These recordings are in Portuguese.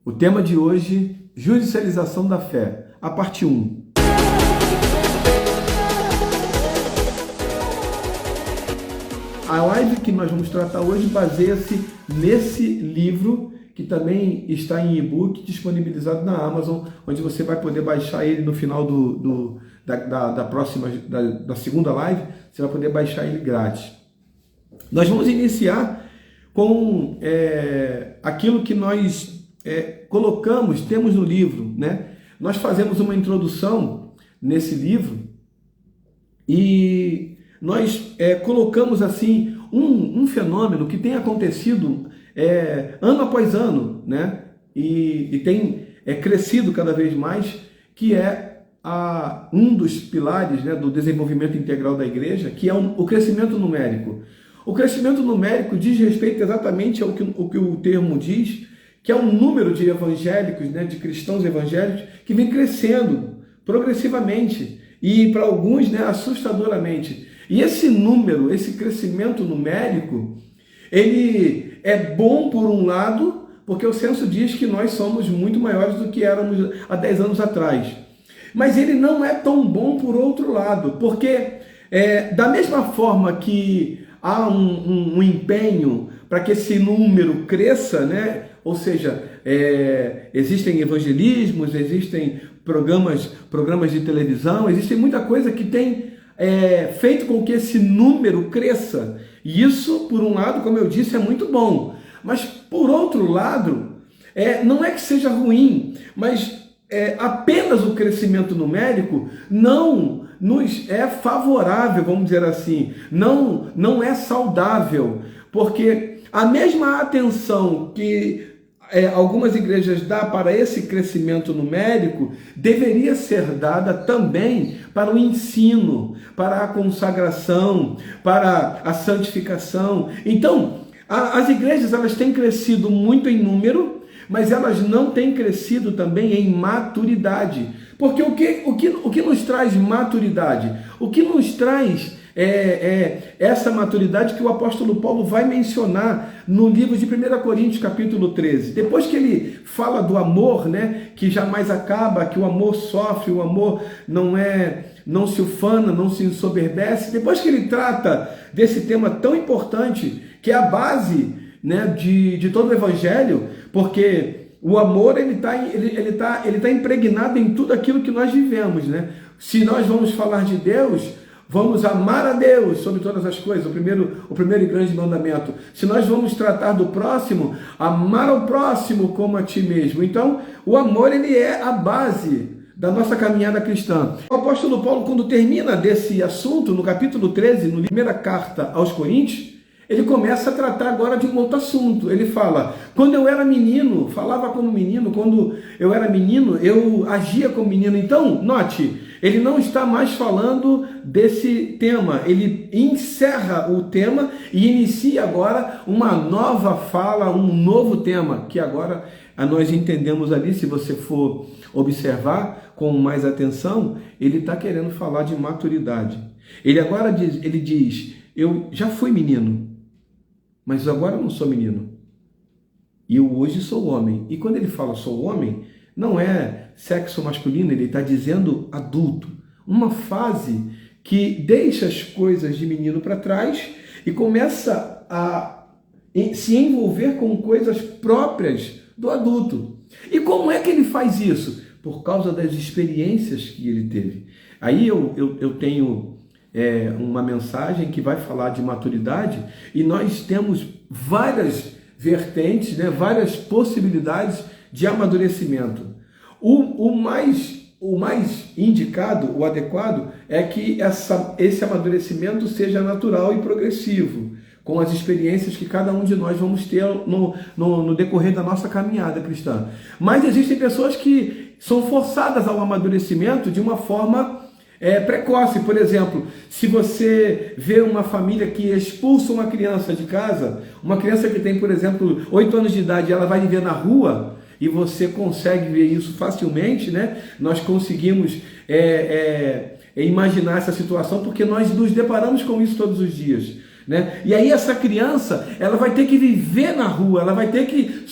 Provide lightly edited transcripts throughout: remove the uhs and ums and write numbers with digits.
O tema de hoje, judicialização da fé, a parte 1. A live que nós vamos tratar hoje baseia-se nesse livro, que também está em e-book, disponibilizado na Amazon, onde você vai poder baixar ele no final da segunda live, você vai poder baixar ele grátis. Nós vamos iniciar com aquilo que nós temos no livro, né? Nós fazemos uma introdução nesse livro e nós colocamos assim um fenômeno que tem acontecido ano após ano, né? E tem crescido cada vez mais, que é um dos pilares, né, do desenvolvimento integral da igreja, que é o crescimento numérico. O crescimento numérico diz respeito exatamente ao que o termo diz, que é um número de evangélicos, né, de cristãos evangélicos, que vem crescendo progressivamente e, para alguns, né, assustadoramente. E esse número, esse crescimento numérico, ele é bom por um lado, porque o censo diz que nós somos muito maiores do que éramos há 10 anos atrás. Mas ele não é tão bom por outro lado, porque da mesma forma que há um empenho para que esse número cresça, né? Ou seja, existem evangelismos, existem programas de televisão, existe muita coisa que tem feito com que esse número cresça. E isso, por um lado, como eu disse, é muito bom. Mas, por outro lado, não é que seja ruim, mas apenas o crescimento numérico não nos é favorável, vamos dizer assim, não é saudável, porque a mesma atenção que algumas igrejas dão para esse crescimento numérico deveria ser dada também para o ensino, para a consagração, para a santificação. Então, as igrejas elas têm crescido muito em número, mas elas não têm crescido também em maturidade. Porque o que nos traz maturidade? O que nos traz essa maturidade que o apóstolo Paulo vai mencionar no livro de 1 Coríntios, capítulo 13. Depois que ele fala do amor, né, que jamais acaba, que o amor sofre, o amor não se ufana, não se ensoberbece. Depois que ele trata desse tema tão importante, que é a base, né, de todo o evangelho, porque o amor ele tá impregnado em tudo aquilo que nós vivemos, né? Se nós vamos falar de Deus, vamos amar a Deus sobre todas as coisas, o primeiro e grande mandamento. Se nós vamos tratar do próximo, amar ao próximo como a ti mesmo. Então, o amor ele é a base da nossa caminhada cristã. O apóstolo Paulo, quando termina desse assunto, no capítulo 13, na primeira carta aos Coríntios, ele começa a tratar agora de um outro assunto. Ele fala, quando eu era menino, falava como menino, quando eu era menino, eu agia como menino. Então, note, ele não está mais falando desse tema, ele encerra o tema e inicia agora uma nova fala, um novo tema, que agora nós entendemos ali, se você for observar com mais atenção, ele está querendo falar de maturidade. Ele agora diz, eu já fui menino, mas agora eu não sou menino. E eu hoje sou homem. E quando ele fala sou homem, não é sexo masculino, ele está dizendo adulto. Uma fase que deixa as coisas de menino para trás e começa a se envolver com coisas próprias do adulto. E como é que ele faz isso? Por causa das experiências que ele teve. Aí eu tenho uma mensagem que vai falar de maturidade e nós temos várias vertentes, né, várias possibilidades de amadurecimento. O mais indicado, o adequado, é que esse amadurecimento seja natural e progressivo, com as experiências que cada um de nós vamos ter no decorrer da nossa caminhada cristã. Mas existem pessoas que são forçadas ao amadurecimento de uma forma precoce. Por exemplo, se você vê uma família que expulsa uma criança de casa, uma criança que tem, por exemplo, 8 anos de idade, ela vai viver na rua, e você consegue ver isso facilmente, né? Nós conseguimos imaginar essa situação, porque nós nos deparamos com isso todos os dias. né? E aí essa criança, ela vai ter que viver na rua, ela vai ter que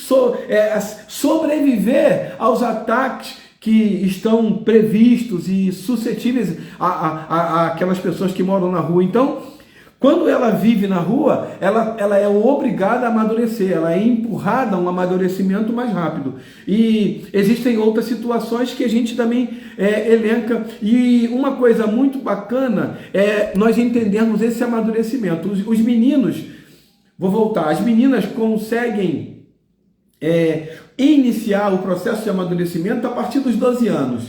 sobreviver aos ataques que estão previstos e suscetíveis a aquelas pessoas que moram na rua. Então, quando ela vive na rua, ela é obrigada a amadurecer, ela é empurrada a um amadurecimento mais rápido. E existem outras situações que a gente também elenca. E uma coisa muito bacana é nós entendermos esse amadurecimento. Os meninos, vou voltar, as meninas conseguem iniciar o processo de amadurecimento a partir dos 12 anos.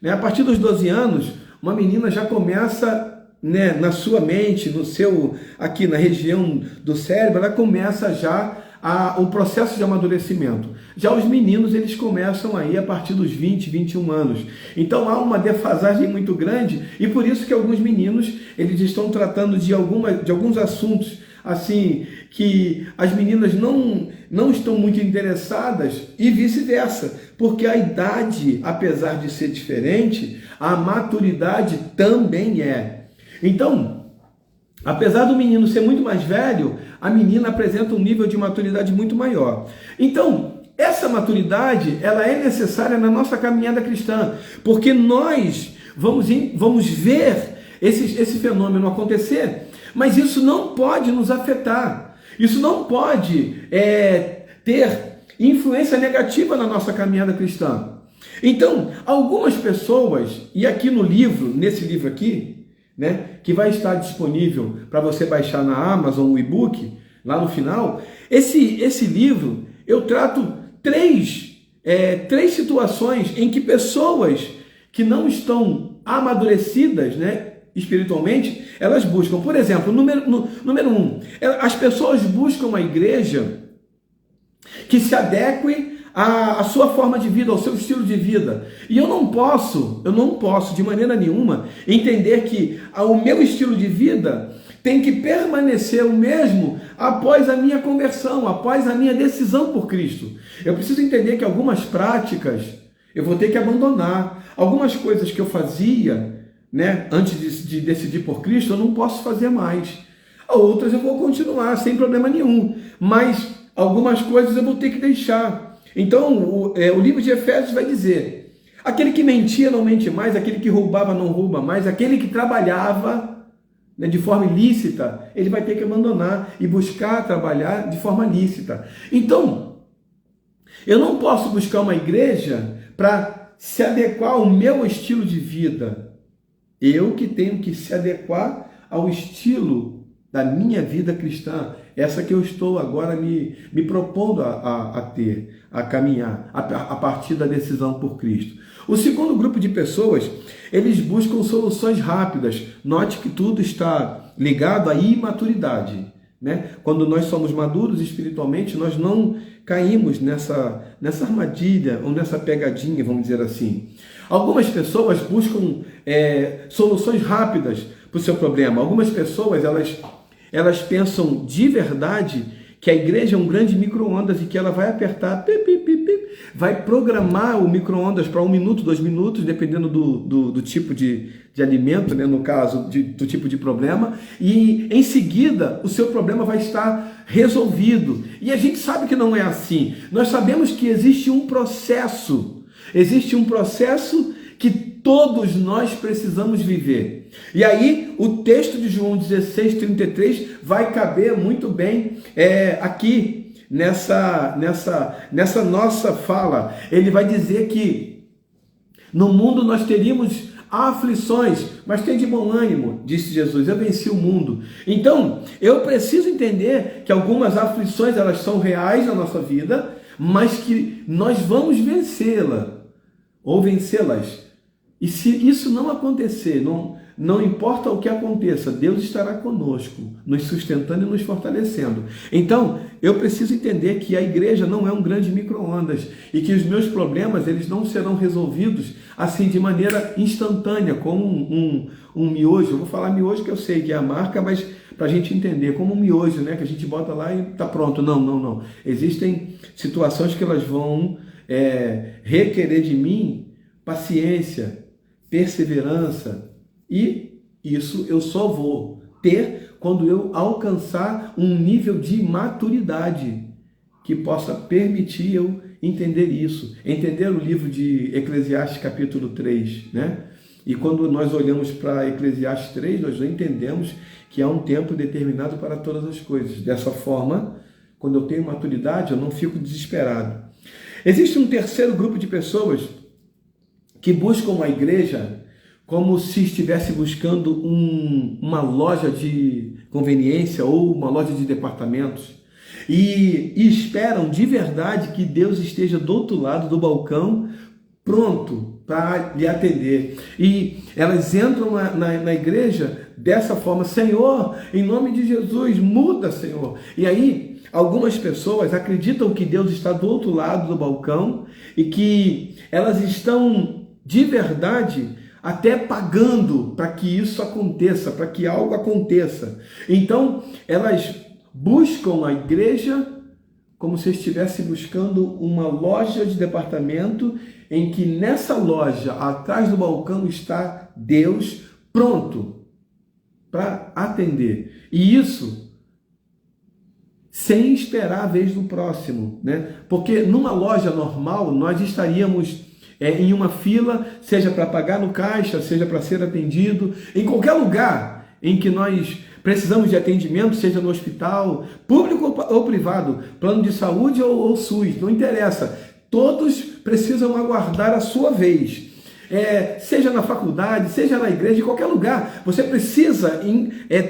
Né? A partir dos 12 anos, uma menina já começa... né, na sua mente, aqui na região do cérebro, ela começa já o processo de amadurecimento. Já os meninos, eles começam aí a partir dos 20, 21 anos. Então há uma defasagem muito grande e por isso que alguns meninos, eles estão tratando de alguns assuntos assim, que as meninas não estão muito interessadas e vice-versa, porque a idade, apesar de ser diferente, a maturidade também é. Então, apesar do menino ser muito mais velho, a menina apresenta um nível de maturidade muito maior. Então, essa maturidade, ela é necessária na nossa caminhada cristã, porque nós vamos ver esse fenômeno acontecer, mas isso não pode nos afetar, isso não pode ter influência negativa na nossa caminhada cristã. Então, algumas pessoas, e aqui no livro, nesse livro aqui, né, que vai estar disponível para você baixar na Amazon, o e-book, lá no final, esse livro, eu trato três situações em que pessoas que não estão amadurecidas, né, espiritualmente, elas buscam. Por exemplo, número 1, as pessoas buscam uma igreja que se adeque a sua forma de vida, ao seu estilo de vida. E eu não posso de maneira nenhuma entender que o meu estilo de vida tem que permanecer o mesmo após a minha conversão, após a minha decisão por Cristo. Eu preciso entender que algumas práticas eu vou ter que abandonar. Algumas coisas que eu fazia, né, antes de decidir por Cristo, eu não posso fazer mais. Outras eu vou continuar sem problema nenhum, mas algumas coisas eu vou ter que deixar. Então, o livro de Efésios vai dizer: aquele que mentia não mente mais, aquele que roubava não rouba mais, aquele que trabalhava, né, de forma ilícita, ele vai ter que abandonar e buscar trabalhar de forma lícita. Então, eu não posso buscar uma igreja para se adequar ao meu estilo de vida. Eu que tenho que se adequar ao estilo da minha vida cristã, essa que eu estou agora me propondo a caminhar, a partir da decisão por Cristo. O segundo grupo de pessoas, eles buscam soluções rápidas. Note que tudo está ligado à imaturidade, né? Quando nós somos maduros espiritualmente, nós não caímos nessa armadilha ou nessa pegadinha, vamos dizer assim. Algumas pessoas buscam soluções rápidas para o seu problema. Algumas pessoas, elas pensam de verdade que a igreja é um grande micro-ondas e que ela vai apertar, vai programar o micro-ondas para 1 minuto, 2 minutos, dependendo do tipo de alimento, né, no caso do tipo de problema, e em seguida o seu problema vai estar resolvido. E a gente sabe que não é assim. Nós sabemos que existe um processo que todos nós precisamos viver. E aí o texto de João 16:33 vai caber muito bem aqui nessa nossa fala. Ele vai dizer que no mundo nós teríamos aflições, mas tem de bom ânimo, disse Jesus, eu venci o mundo. Então, eu preciso entender que algumas aflições, elas são reais na nossa vida, mas que nós vamos vencê-la, ou vencê-las. E se isso não acontecer, não importa o que aconteça, Deus estará conosco, nos sustentando e nos fortalecendo. Então, eu preciso entender que a igreja não é um grande micro-ondas e que os meus problemas, eles não serão resolvidos assim de maneira instantânea, como um miojo. Eu vou falar miojo que eu sei que é a marca, mas para a gente entender, como um miojo, né, que a gente bota lá e está pronto. Não. Existem situações que elas vão requerer de mim paciência, perseverança, e isso eu só vou ter quando eu alcançar um nível de maturidade que possa permitir eu entender isso. Entender o livro de Eclesiastes capítulo 3, né? E quando nós olhamos para Eclesiastes 3, nós já entendemos que há um tempo determinado para todas as coisas. Dessa forma, quando eu tenho maturidade, eu não fico desesperado. Existe um terceiro grupo de pessoas que buscam a igreja como se estivesse buscando uma loja de conveniência ou uma loja de departamentos e esperam de verdade que Deus esteja do outro lado do balcão pronto para lhe atender. E elas entram na igreja dessa forma: Senhor, em nome de Jesus, muda, Senhor. E aí, algumas pessoas acreditam que Deus está do outro lado do balcão e que elas estão de verdade até pagando para que isso aconteça, para que algo aconteça. Então, elas buscam a igreja como se estivesse buscando uma loja de departamento em que nessa loja, atrás do balcão, está Deus pronto para atender. E isso sem esperar a vez do próximo, né? Porque numa loja normal, nós estaríamos em uma fila, seja para pagar no caixa, seja para ser atendido, em qualquer lugar em que nós precisamos de atendimento, seja no hospital, público ou privado, plano de saúde ou SUS, não interessa. Todos precisam aguardar a sua vez. Seja na faculdade, seja na igreja, em qualquer lugar, você precisa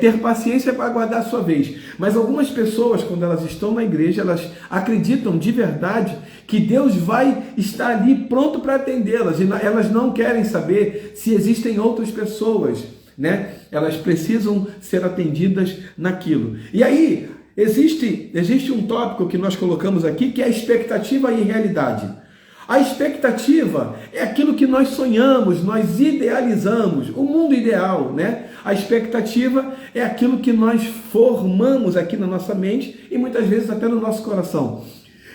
ter paciência para aguardar a sua vez. Mas algumas pessoas, quando elas estão na igreja, elas acreditam de verdade que Deus vai estar ali pronto para atendê-las, e elas não querem saber se existem outras pessoas, né? Elas precisam ser atendidas naquilo. E aí, existe um tópico que nós colocamos aqui, que é a expectativa e realidade. A expectativa é aquilo que nós sonhamos, nós idealizamos, o mundo ideal, né? A expectativa é aquilo que nós formamos aqui na nossa mente e muitas vezes até no nosso coração.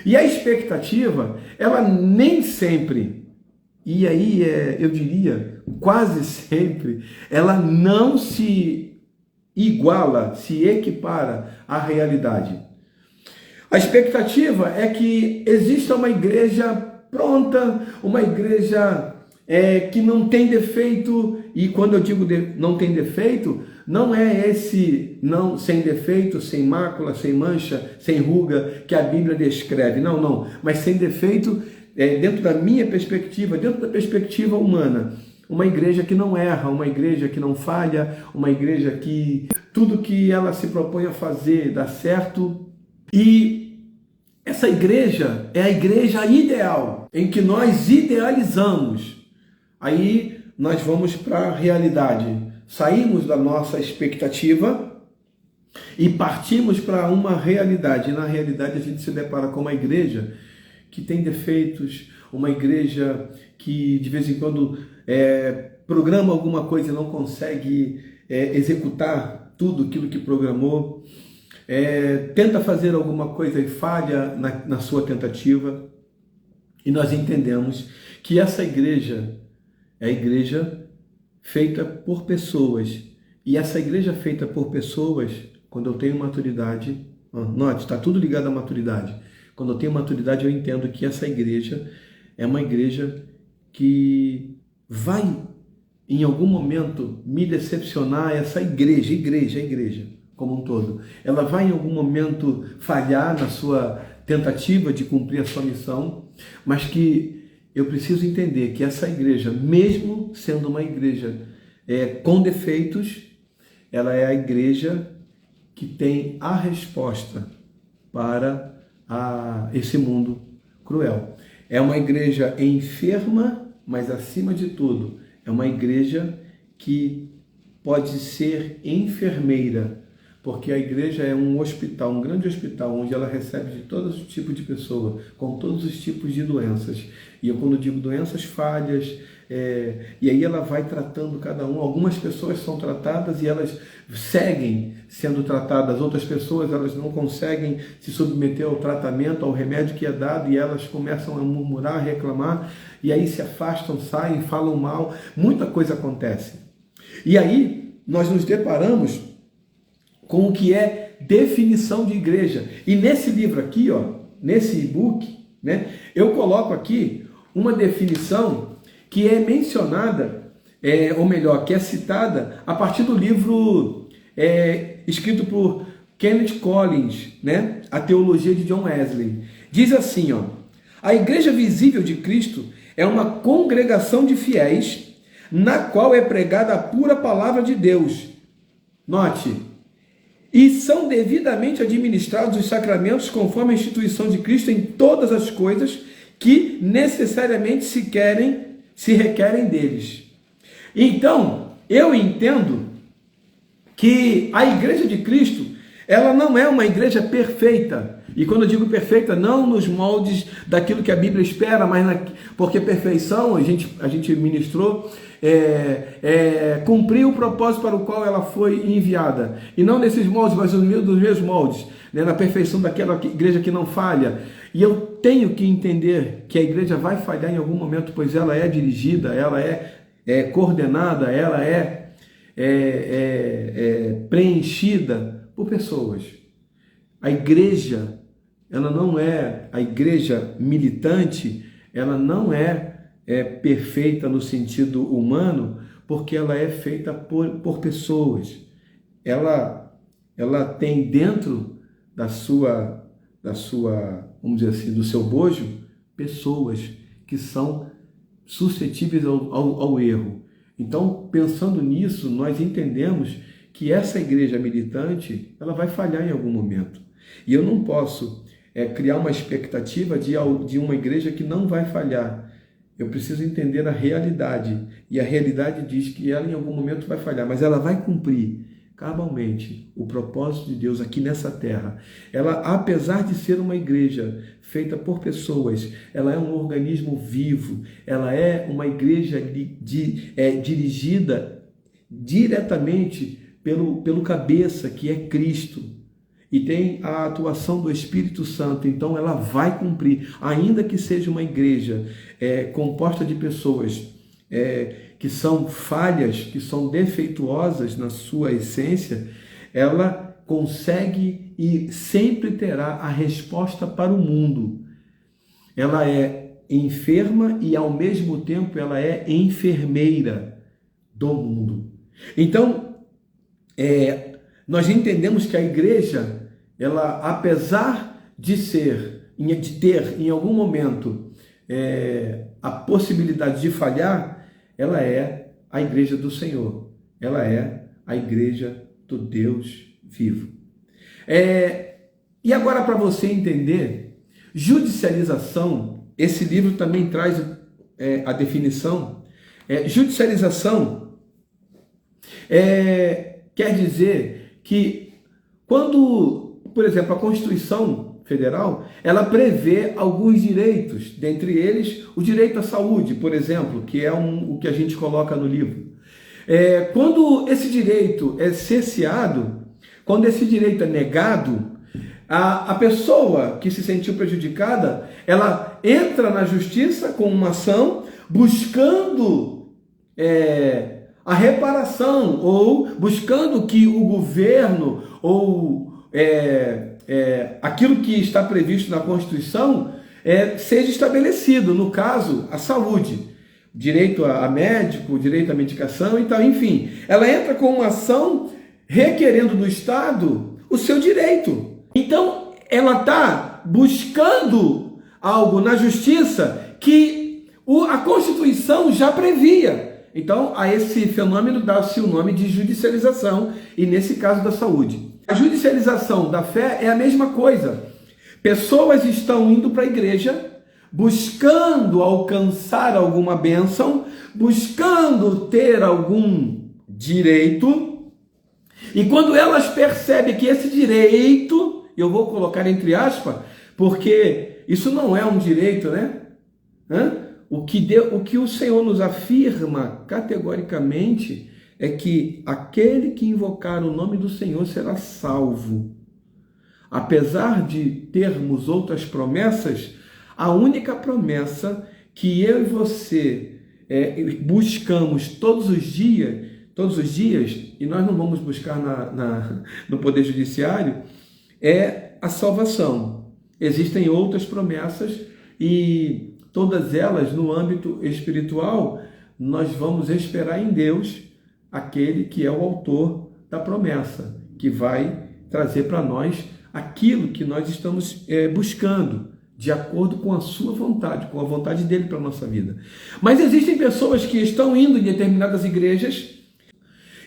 E a expectativa, ela nem sempre, e aí eu diria quase sempre, ela não se iguala, se equipara à realidade. A expectativa é que exista uma igreja pronta, uma igreja que não tem defeito, e quando eu digo não tem defeito, não é esse não sem defeito, sem mácula, sem mancha, sem ruga que a Bíblia descreve, não, mas sem defeito dentro da minha perspectiva, dentro da perspectiva humana. Uma igreja que não erra, uma igreja que não falha, uma igreja que tudo que ela se propõe a fazer dá certo. E essa igreja é a igreja ideal, em que nós idealizamos. Aí nós vamos para a realidade. Saímos da nossa expectativa e partimos para uma realidade. E na realidade a gente se depara com uma igreja que tem defeitos, uma igreja que de vez em quando programa alguma coisa e não consegue executar tudo aquilo que programou. Tenta fazer alguma coisa e falha na sua tentativa, e nós entendemos que essa igreja é a igreja feita por pessoas, e essa igreja feita por pessoas, quando eu tenho maturidade, note, está tudo ligado à maturidade. Quando eu tenho maturidade, eu entendo que essa igreja é uma igreja que vai, em algum momento, me decepcionar. Essa igreja como um todo, ela vai em algum momento falhar na sua tentativa de cumprir a sua missão, mas que eu preciso entender que essa igreja, mesmo sendo uma igreja com defeitos, ela é a igreja que tem a resposta para esse mundo cruel. É uma igreja enferma, mas acima de tudo, é uma igreja que pode ser enfermeira, porque a igreja é um hospital, um grande hospital, onde ela recebe de todos os tipos de pessoas, com todos os tipos de doenças. E eu, quando digo doenças, falhas, e aí ela vai tratando cada um. Algumas pessoas são tratadas e elas seguem sendo tratadas, outras pessoas elas não conseguem se submeter ao tratamento, ao remédio que é dado, e elas começam a murmurar, a reclamar, e aí se afastam, saem, falam mal, muita coisa acontece. E aí nós nos deparamos com o que é definição de igreja. E nesse livro aqui, ó, nesse e-book, né, eu coloco aqui uma definição que é mencionada, ou melhor, que é citada a partir do livro escrito por Kenneth Collins, né, A Teologia de John Wesley. Diz assim, ó: a igreja visível de Cristo é uma congregação de fiéis na qual é pregada a pura palavra de Deus. Note, e são devidamente administrados os sacramentos conforme a instituição de Cristo em todas as coisas que necessariamente se requerem deles. Então, eu entendo que a igreja de Cristo, ela não é uma igreja perfeita. E quando eu digo perfeita, não nos moldes daquilo que a Bíblia espera, mas porque perfeição, a gente ministrou, cumprir o propósito para o qual ela foi enviada. E não nesses moldes, mas dos meus moldes, né, na perfeição daquela igreja que não falha. E eu tenho que entender que a igreja vai falhar em algum momento, pois ela é dirigida, ela é coordenada, ela é preenchida por pessoas. A igreja, ela não é, a igreja militante, ela não é perfeita no sentido humano, porque ela é feita por pessoas. Ela tem dentro da sua, vamos dizer assim, do seu bojo, pessoas que são suscetíveis ao erro. Então, pensando nisso, nós entendemos que essa igreja militante, ela vai falhar em algum momento. E eu não posso criar uma expectativa de uma igreja que não vai falhar. Eu preciso entender a realidade. E a realidade diz que ela em algum momento vai falhar, mas ela vai cumprir cabalmente o propósito de Deus aqui nessa terra. Ela, apesar de ser uma igreja feita por pessoas, ela é um organismo vivo, ela é uma igreja dirigida diretamente pelo cabeça, que é Cristo, e tem a atuação do Espírito Santo. Então ela vai cumprir, ainda que seja uma igreja composta de pessoas que são falhas, que são defeituosas na sua essência, ela consegue e sempre terá a resposta para o mundo. Ela é enferma e ao mesmo tempo ela é enfermeira do mundo. Então, nós entendemos que a igreja, ela, apesar de ter em algum momento a possibilidade de falhar, ela é a igreja do Senhor, ela é a igreja do Deus vivo. E agora, para você entender, judicialização, esse livro também traz a definição. Judicialização quer dizer que quando, por exemplo, a Constituição Federal, ela prevê alguns direitos, dentre eles o direito à saúde, por exemplo, que é o que a gente coloca no livro. Quando esse direito é cerceado, quando esse direito é negado, a pessoa que se sentiu prejudicada, ela entra na justiça com uma ação buscando a reparação, ou buscando que o governo ou aquilo que está previsto na Constituição seja estabelecido, no caso, a saúde, direito a médico, direito à medicação e tal, enfim. Ela entra com uma ação requerendo do Estado o seu direito. Então, ela está buscando algo na justiça que a Constituição já previa. Então, a esse fenômeno dá-se o nome de judicialização, e nesse caso da saúde. A judicialização da fé é a mesma coisa. Pessoas estão indo para a igreja, buscando alcançar alguma bênção, buscando ter algum direito, e quando elas percebem que esse direito, eu vou colocar entre aspas, porque isso não é um direito, né? O que o Senhor nos afirma categoricamente é que aquele que invocar o nome do Senhor será salvo. Apesar de termos outras promessas, a única promessa que eu e você buscamos todos os dias todos os dias, e nós não vamos buscar no Poder Judiciário, é a salvação. Existem outras promessas e todas elas no âmbito espiritual, nós vamos esperar em Deus, aquele que é o autor da promessa, que vai trazer para nós aquilo que nós estamos buscando, de acordo com a sua vontade, com a vontade dele para a nossa vida. Mas existem pessoas que estão indo em determinadas igrejas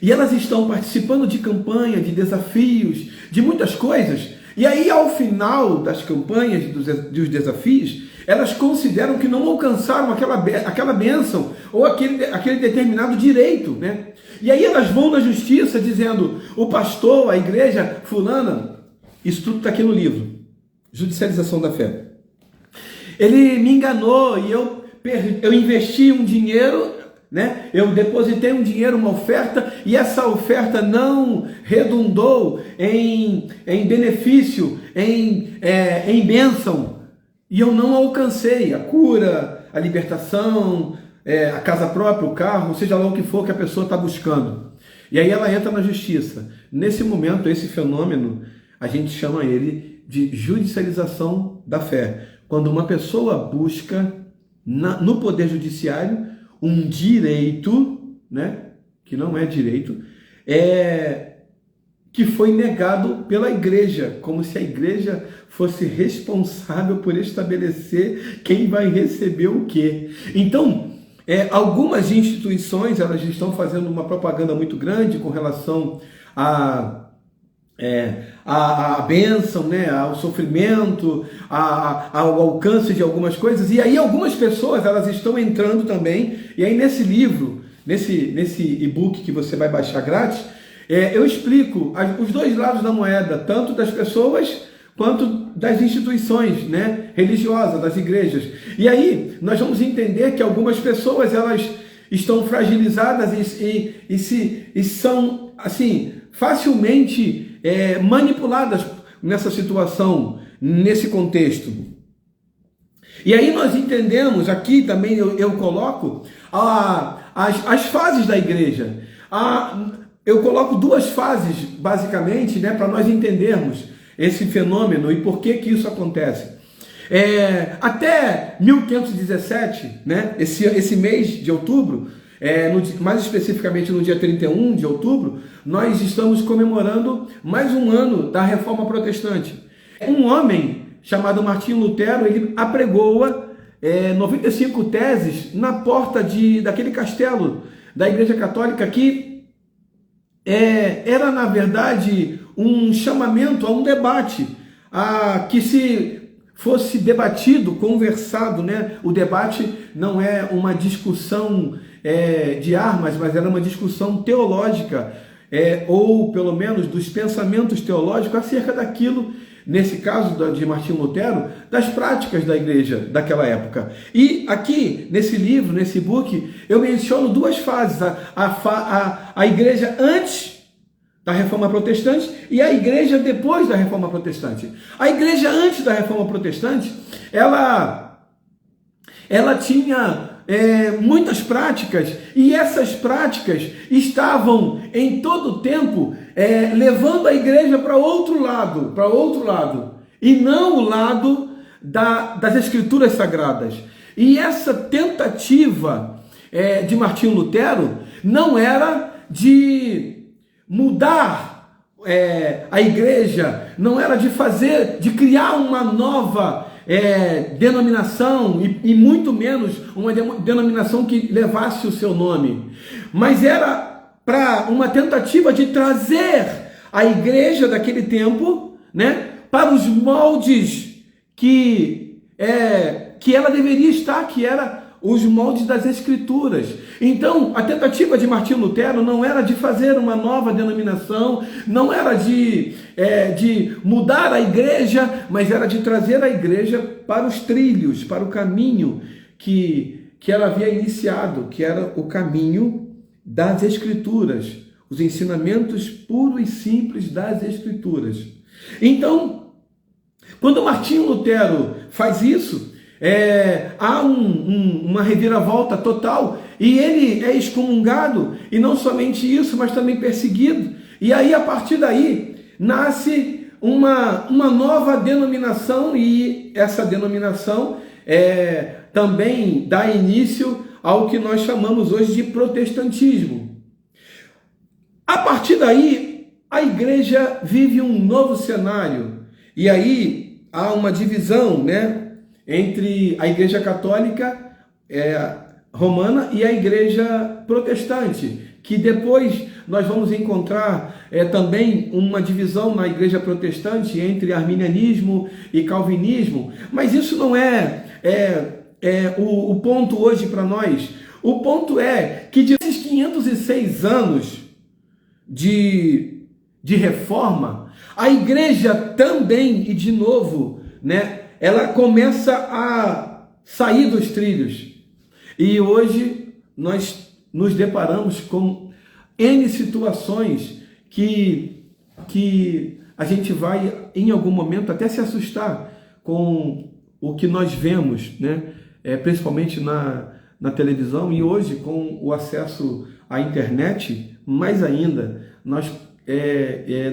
e elas estão participando de campanha, de desafios, de muitas coisas, e aí ao final das campanhas, dos desafios, elas consideram que não alcançaram aquela bênção ou aquele determinado direito, né? E aí elas vão na justiça dizendo, o pastor, a igreja fulana, isso tudo está aqui no livro, Judicialização da Fé. Ele me enganou e eu investi um dinheiro, né? Eu depositei um dinheiro, uma oferta, e essa oferta não redundou em benefício, em bênção, e eu não alcancei a cura, a libertação, a casa própria, o carro, seja lá o que for que a pessoa está buscando. E aí ela entra na justiça. Nesse momento, esse fenômeno, a gente chama ele de judicialização da fé. Quando uma pessoa busca no Poder Judiciário um direito, né, que não é direito, que foi negado pela igreja, como se a igreja fosse responsável por estabelecer quem vai receber o quê. Então, algumas instituições, elas estão fazendo uma propaganda muito grande com relação a bênção, né, ao sofrimento, ao alcance de algumas coisas, e aí algumas pessoas elas estão entrando também, e aí nesse livro, nesse e-book que você vai baixar grátis, eu explico os dois lados da moeda, tanto das pessoas quanto das instituições, né, religiosas, das igrejas. E aí nós vamos entender que algumas pessoas elas estão fragilizadas e são assim facilmente manipuladas nessa situação, nesse contexto. E aí nós entendemos, aqui também eu coloco as fases da igreja. Eu coloco duas fases, basicamente, né, para nós entendermos esse fenômeno e por que isso acontece. Até 1517, né, esse mês de outubro, mais especificamente no dia 31 de outubro, nós estamos comemorando mais um ano da Reforma Protestante. Um homem chamado Martinho Lutero, ele apregoa 95 teses na porta daquele castelo da Igreja Católica que era, na verdade, um chamamento a um debate, que se fosse debatido, conversado, né? O debate não é uma discussão de armas, mas era uma discussão teológica, ou pelo menos dos pensamentos teológicos acerca daquilo, nesse caso de Martinho Lutero, das práticas da igreja daquela época. E aqui, nesse livro, nesse e-book, eu menciono duas fases, a igreja antes da Reforma Protestante e a igreja depois da Reforma Protestante. A igreja antes da Reforma Protestante, ela tinha muitas práticas, e essas práticas estavam em todo o tempo levando a igreja para outro lado, e não o lado das Escrituras Sagradas. E essa tentativa de Martinho Lutero não era de mudar a igreja, não era de criar uma nova denominação, e muito menos uma denominação que levasse o seu nome, mas era para uma tentativa de trazer a igreja daquele tempo, né, para os moldes que ela deveria estar, que era os moldes das Escrituras. Então, a tentativa de Martinho Lutero não era de fazer uma nova denominação, não era de mudar a igreja, mas era de trazer a igreja para os trilhos, para o caminho que ela havia iniciado, que era o caminho das Escrituras, os ensinamentos puros e simples das Escrituras. Então, quando Martinho Lutero faz isso, há uma reviravolta total e ele é excomungado, e não somente isso, mas também perseguido. E aí, a partir daí, nasce uma nova denominação, e essa denominação também dá início ao que nós chamamos hoje de protestantismo. A partir daí, a igreja vive um novo cenário, e aí há uma divisão, né, entre a igreja católica romana e a igreja protestante, que depois nós vamos encontrar também uma divisão na igreja protestante entre arminianismo e calvinismo, mas isso não é o ponto hoje para nós. O ponto é que desses 506 anos de reforma, a igreja também, e de novo, né, ela começa a sair dos trilhos. E hoje nós nos deparamos com N situações que a gente vai, em algum momento, até se assustar com o que nós vemos, né? Principalmente na televisão, e hoje com o acesso à internet, mais ainda, nós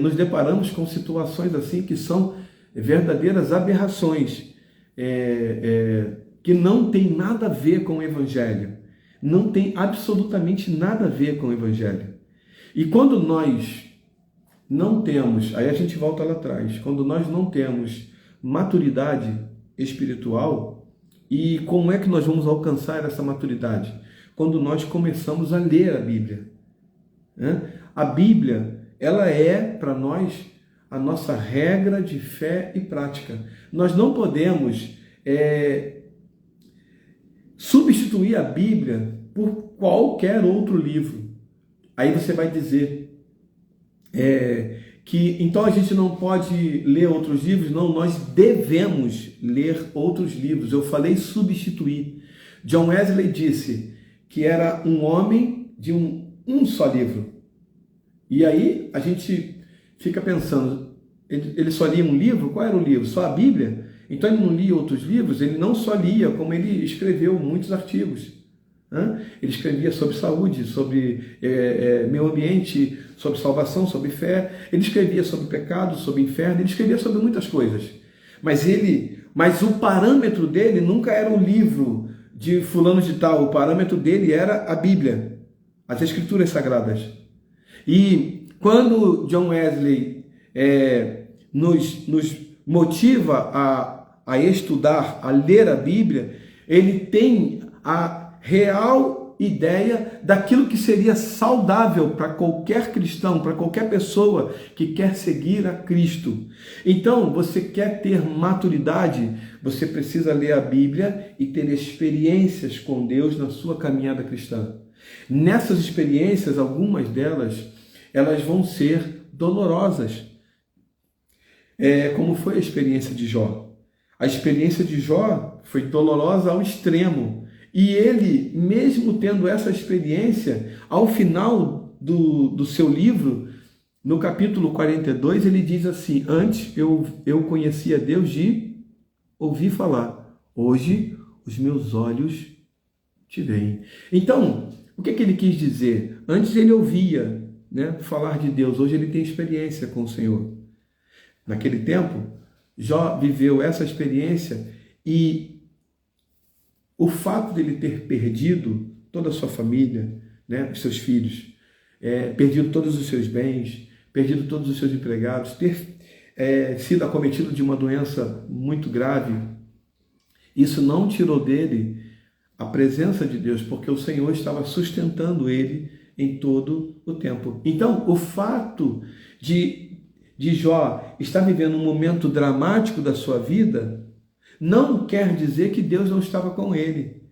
nos deparamos com situações assim que são verdadeiras aberrações, que não tem nada a ver com o Evangelho, não tem absolutamente nada a ver com o Evangelho. E quando nós não temos, aí a gente volta lá atrás, quando nós não temos maturidade espiritual, e como é que nós vamos alcançar essa maturidade? Quando nós começamos a ler a Bíblia. A Bíblia, ela é para nós a nossa regra de fé e prática. Nós não podemos substituir a Bíblia por qualquer outro livro. Aí você vai dizer que então a gente não pode ler outros livros. Não, nós devemos ler outros livros. Eu falei substituir. John Wesley disse que era um homem de um só livro. E aí a gente fica pensando, ele só lia um livro? Qual era o livro? Só a Bíblia? Então ele não lia outros livros? Ele não só lia, como ele escreveu muitos artigos. Ele escrevia sobre saúde, sobre meio ambiente, sobre salvação, sobre fé. Ele escrevia sobre pecado, sobre inferno. Ele escrevia sobre muitas coisas. Mas o parâmetro dele nunca era o livro de fulano de tal. O parâmetro dele era a Bíblia, as Escrituras Sagradas. E quando John Wesley nos motiva a estudar, a ler a Bíblia, ele tem a real ideia daquilo que seria saudável para qualquer cristão, para qualquer pessoa que quer seguir a Cristo. Então, você quer ter maturidade, você precisa ler a Bíblia e ter experiências com Deus na sua caminhada cristã. Nessas experiências, algumas delas, elas vão ser dolorosas, como foi a experiência de Jó. A experiência de Jó foi dolorosa ao extremo. E ele, mesmo tendo essa experiência, ao final do seu livro, no capítulo 42, ele diz assim: antes eu conhecia Deus de ouvir falar, hoje os meus olhos te veem. Então, o que ele quis dizer? Antes ele ouvia, né, falar de Deus, hoje ele tem experiência com o Senhor. Naquele tempo, Jó viveu essa experiência, e o fato dele ter perdido toda a sua família, né, os seus filhos, perdido todos os seus bens, perdido todos os seus empregados, ter sido acometido de uma doença muito grave, isso não tirou dele a presença de Deus, porque o Senhor estava sustentando ele em todo o tempo. Então, o fato de Jó estar vivendo um momento dramático da sua vida não quer dizer que Deus não estava com ele.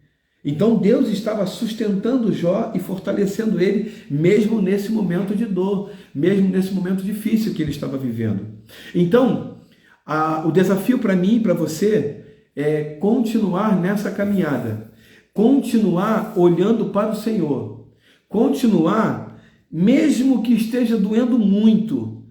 Então Deus estava sustentando Jó e fortalecendo ele, mesmo nesse momento de dor, mesmo nesse momento difícil que ele estava vivendo. Então, o desafio para mim e para você é continuar nessa caminhada, continuar olhando para o Senhor, continuar, mesmo que esteja doendo muito,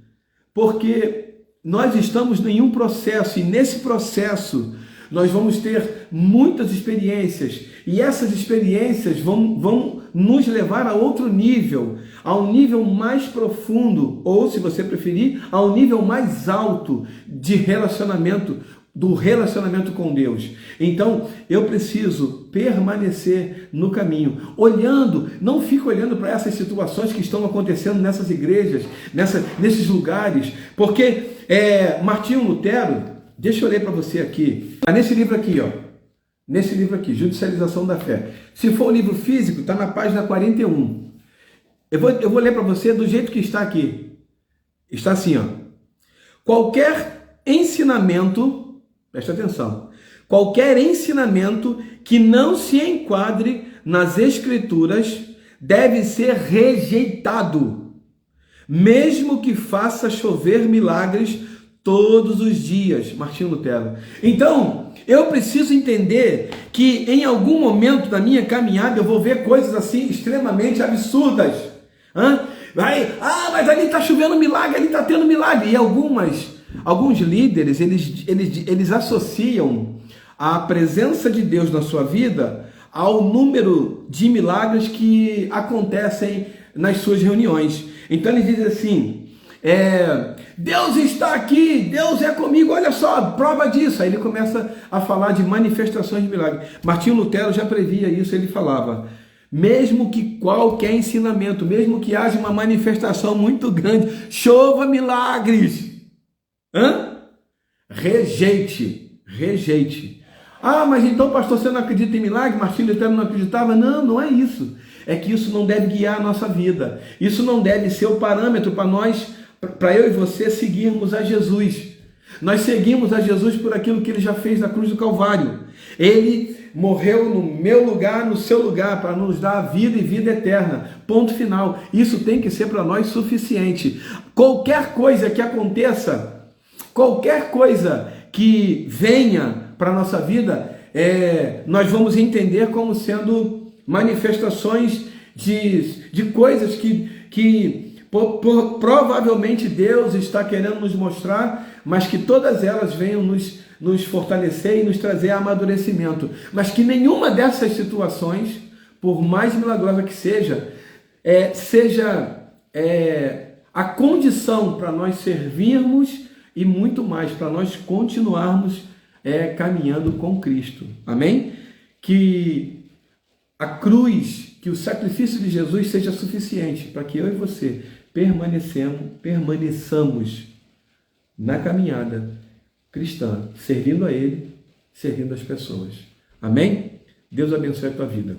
porque nós estamos em um processo, e nesse processo nós vamos ter muitas experiências, e essas experiências vão nos levar a outro nível, a um nível mais profundo, ou, se você preferir, a um nível mais alto de relacionamento, do relacionamento com Deus. Então, eu preciso permanecer no caminho, olhando, não fico olhando para essas situações que estão acontecendo nessas igrejas, nesses lugares, porque Martinho Lutero, deixa eu ler para você aqui, nesse livro aqui, nesse livro aqui, Judicialização da Fé. Se for o livro físico, está na página 41. Eu vou ler para você do jeito que está aqui. Está assim, qualquer ensinamento, presta atenção, qualquer ensinamento que não se enquadre nas Escrituras deve ser rejeitado, mesmo que faça chover milagres todos os dias. Martinho Lutero. Então, eu preciso entender que em algum momento da minha caminhada eu vou ver coisas assim extremamente absurdas. Mas ali está chovendo milagre, ali está tendo milagre. E alguns líderes, eles associam a presença de Deus na sua vida ao número de milagres que acontecem nas suas reuniões. Então eles dizem assim, Deus está aqui, Deus é comigo, olha só, prova disso. Aí ele começa a falar de manifestações de milagre. Martinho Lutero já previa isso, ele falava, mesmo que qualquer ensinamento, mesmo que haja uma manifestação muito grande, chova milagres, rejeite. Mas então, pastor, você não acredita em milagre? Martinho Lutero não acreditava? Não, não é isso. É que isso não deve guiar a nossa vida. Isso não deve ser o parâmetro para eu e você seguirmos a Jesus. Nós seguimos a Jesus por aquilo que ele já fez na cruz do Calvário. Ele morreu no meu lugar, no seu lugar, para nos dar a vida e vida eterna. Ponto final. Isso tem que ser para nós suficiente. Qualquer coisa que aconteça, qualquer coisa que venha para a nossa vida, nós vamos entender como sendo manifestações de coisas que provavelmente Deus está querendo nos mostrar, mas que todas elas venham nos fortalecer e nos trazer amadurecimento. Mas que nenhuma dessas situações, por mais milagrosa que seja a condição para nós servirmos e muito mais, para nós continuarmos caminhando com Cristo. Amém? Que a cruz, que o sacrifício de Jesus seja suficiente para que eu e você permaneçamos na caminhada cristã, servindo a Ele, servindo as pessoas. Amém? Deus abençoe a tua vida.